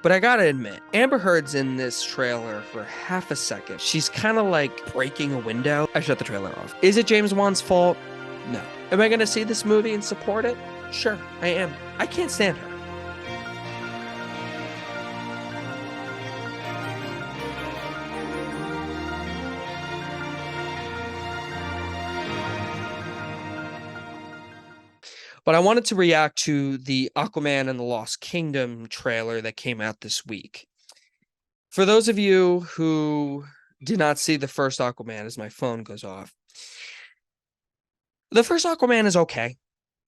But I gotta admit, Amber Heard's in this trailer for half a second. She's kind of like breaking a window. I shut the trailer off. Is it James Wan's fault? No. Am I gonna see this movie and support it? Sure, I am. I can't stand her. But I wanted to react to the Aquaman and the Lost Kingdom trailer that came out this week. For those of you who did not see the first Aquaman, as my phone goes off, the first Aquaman is okay.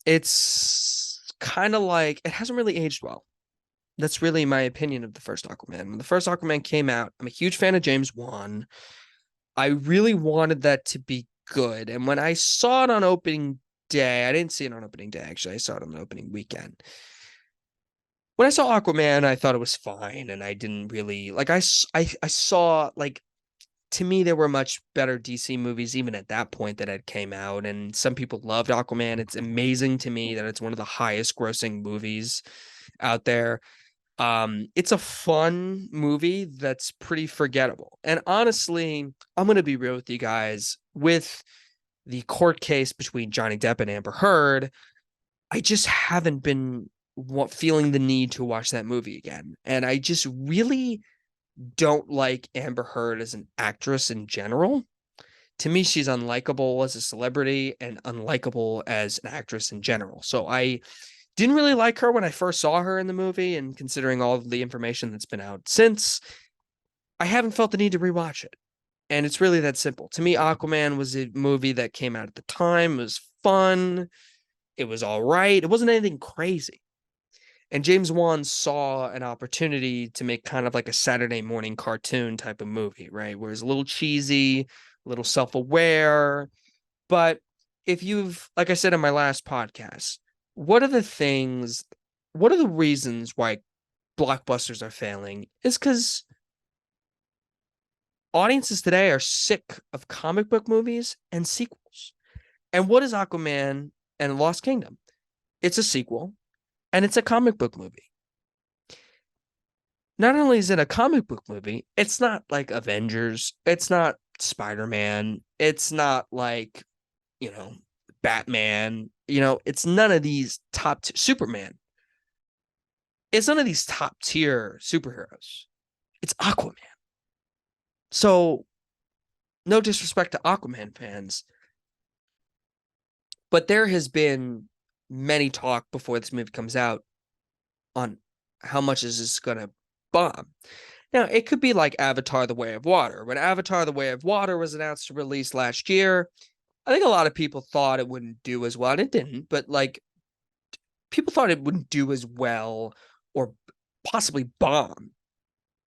It's kind of like it hasn't really aged well. That's really my opinion of the first Aquaman. When the first Aquaman came out, I'm a huge fan of James Wan. I really wanted that to be good. And when I saw it on opening day, I didn't see it on opening day, actually. I saw it on the opening weekend. When I saw Aquaman, I thought it was fine. And I didn't really like, I saw like, to me, there were much better DC movies even at that point that had came out. And some people loved Aquaman. It's amazing to me that it's one of the highest grossing movies out there. It's a fun movie that's pretty forgettable. And honestly, I'm gonna be real with you guys. With the court case between Johnny Depp and Amber Heard, I just haven't been feeling the need to watch that movie again. And I just really don't like Amber Heard as an actress in general. To me, she's unlikable as a celebrity and unlikable as an actress in general. So I didn't really like her when I first saw her in the movie, and considering all of the information that's been out since, I haven't felt the need to rewatch it. And it's really that simple. To me, Aquaman was a movie that came out at the time. It was fun. It was all right. It wasn't anything crazy. And James Wan saw an opportunity to make kind of like a Saturday morning cartoon type of movie, right? Where it's a little cheesy, a little self-aware. But if you've, like I said in my last podcast, what are the things, what are the reasons why blockbusters are failing? Is because audiences today are sick of comic book movies and sequels. And what is Aquaman and Lost Kingdom? It's a sequel and it's a comic book movie. Not only is it a comic book movie, it's not like Avengers, it's not Spider-Man, it's not like, you know, Batman, it's none of these Superman. It's none of these top tier superheroes. It's Aquaman. So, no disrespect to Aquaman fans, but there has been many talk before this movie comes out on how much is this going to bomb. Now, it could be like Avatar: The Way of Water. When Avatar: The Way of Water was announced to release last year, I think a lot of people thought it wouldn't do as well, and it didn't, but like people thought it wouldn't do as well or possibly bomb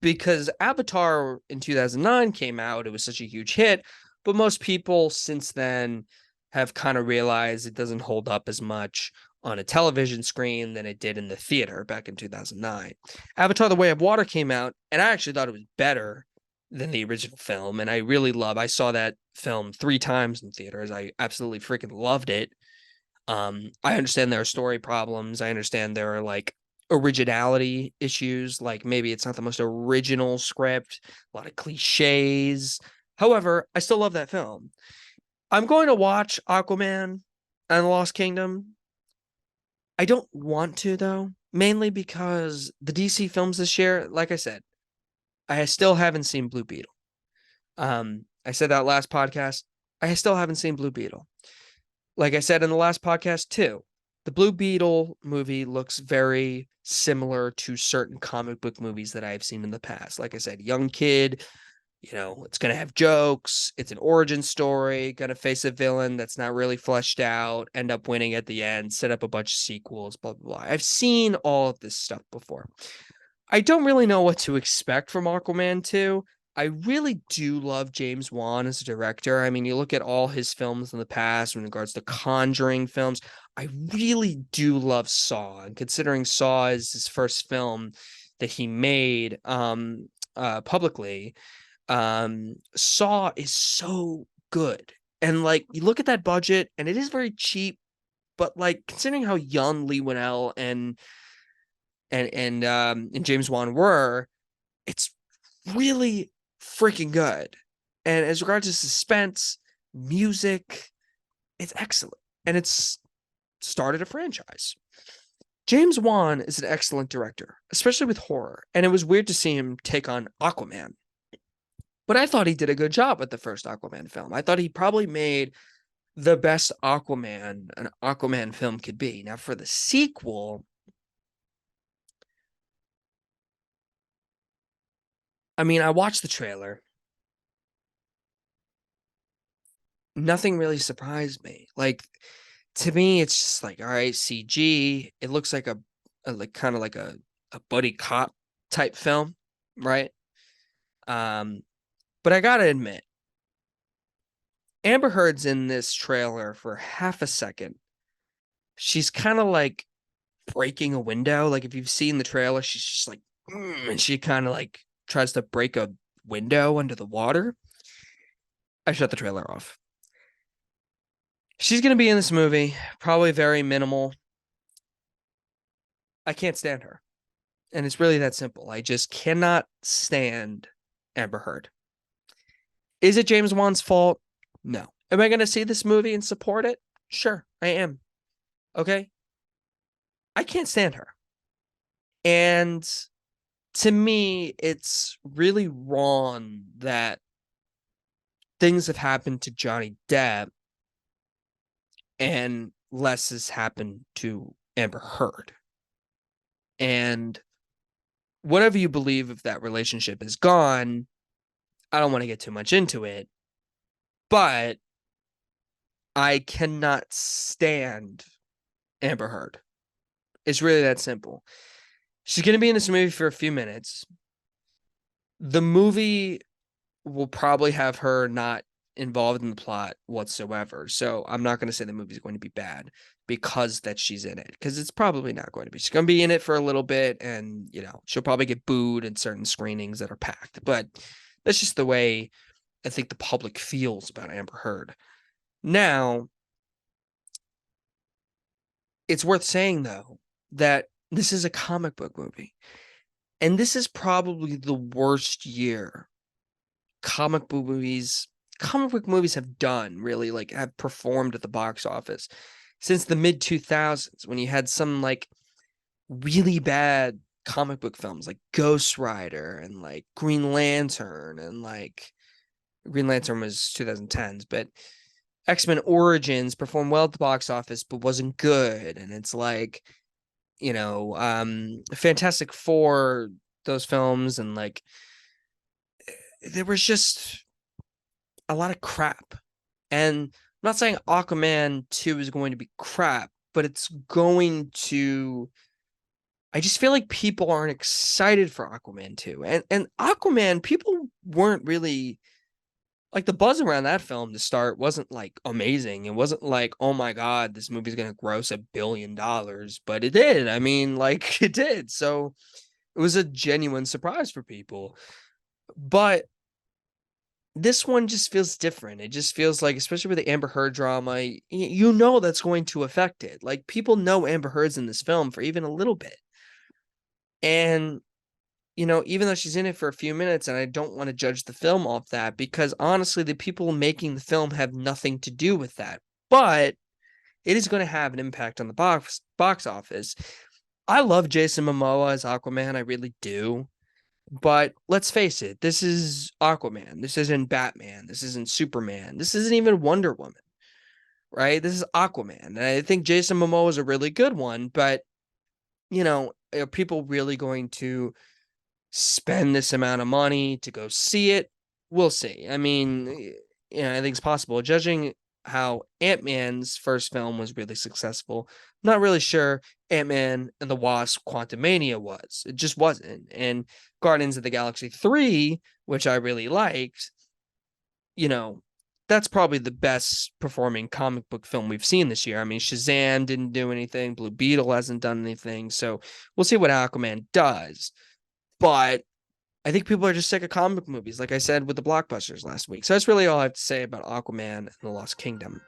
because Avatar in 2009 came out. It was such a huge hit, but most people since then have kind of realized it doesn't hold up as much on a television screen than it did in the theater back in 2009. Avatar: The Way of Water came out, and I actually thought it was better than the original film, and I saw that film 3 times in theaters. I absolutely freaking loved it. I understand there are story problems. I understand there are like originality issues, like maybe it's not the most original script, a lot of cliches. However, I still love that film. I'm going to watch Aquaman and the Lost Kingdom. I don't want to though, mainly because the DC films this year, like I said, I still haven't seen Blue Beetle. I said that last podcast. I still haven't seen Blue Beetle. Like I said in the last podcast too, the Blue Beetle movie looks very similar to certain comic book movies that I've seen in the past. Like I said, young kid, it's going to have jokes. It's an origin story, going to face a villain that's not really fleshed out, end up winning at the end, set up a bunch of sequels, blah, blah, blah. I've seen all of this stuff before. I don't really know what to expect from Aquaman 2. I really do love James Wan as a director. I mean, you look at all his films in the past in regards to Conjuring films. I really do love Saw, and considering Saw is his first film that he made publicly, Saw is so good. And like you look at that budget, and it is very cheap, but like considering how young Lee Winnell and and James Wan were, it's really freaking good. And as regards to suspense, music, it's excellent. And it's started a franchise. James Wan is an excellent director, especially with horror. And it was weird to see him take on Aquaman. But I thought he did a good job with the first Aquaman film. I thought he probably made the best Aquaman an Aquaman film could be. Now, for the sequel, I mean, I watched the trailer. Nothing really surprised me. Like, to me, it's just like, all right, CG. It looks like a like kind of like a buddy cop type film, right? Um, but I gotta admit, Amber Heard's in this trailer for half a second. She's kind of like breaking a window. Like if you've seen the trailer, she's just like, and she kind of like tries to break a window under the water. I shut the trailer off. She's gonna be in this movie, probably very minimal. I can't stand her. And it's really that simple. I just cannot stand Amber Heard. Is it James Wan's fault? No. Am I going to see this movie and support it? Sure, I am. Okay. I can't stand her. And to me, it's really wrong that things have happened to Johnny Depp and less has happened to Amber Heard. And whatever you believe if that relationship is gone, I don't want to get too much into it, but I cannot stand Amber Heard. It's really that simple. She's going to be in this movie for a few minutes. The movie will probably have her not involved in the plot whatsoever. So I'm not going to say the movie's going to be bad because that she's in it, because it's probably not going to be. She's going to be in it for a little bit, and she'll probably get booed in certain screenings that are packed. But that's just the way I think the public feels about Amber Heard. Now, it's worth saying though that this is a comic book movie, and this is probably the worst year comic book movies have done, really, like have performed at the box office since the mid 2000s, when you had some like really bad comic book films like Ghost Rider and like Green Lantern, and like Green Lantern was 2010s, but X-Men Origins performed well at the box office but wasn't good. And it's like, Fantastic Four, those films, and like there was just a lot of crap. And I'm not saying Aquaman 2 is going to be crap, but it's going to. I just feel like people aren't excited for Aquaman 2. And Aquaman, people weren't really like, the buzz around that film to start wasn't like amazing. It wasn't like, oh my God, this movie's gonna gross $1 billion, but it did. I mean, like it did. So it was a genuine surprise for people. But this one just feels different. It just feels like, especially with the Amber Heard drama, that's going to affect it. Like, people know Amber Heard's in this film for even a little bit. And, even though she's in it for a few minutes, and I don't want to judge the film off that, because honestly, the people making the film have nothing to do with that. But it is going to have an impact on the box office. I love Jason Momoa as Aquaman. I really do. But let's face it, this is Aquaman. This isn't Batman. This isn't Superman. This isn't even Wonder Woman, right? This is Aquaman. And I think Jason Momoa is a really good one, but, are people really going to spend this amount of money to go see it? We'll see. I mean, I think it's possible. Judging how Ant-Man's first film was really successful, I'm not really sure Ant-Man and the Wasp Quantumania was. It just wasn't. And Guardians of the Galaxy 3, which I really liked, that's probably the best performing comic book film we've seen this year. I mean, Shazam didn't do anything. Blue Beetle hasn't done anything. So we'll see what Aquaman does. But I think people are just sick of comic movies, like I said with the blockbusters last week. So that's really all I have to say about Aquaman and the Lost Kingdom.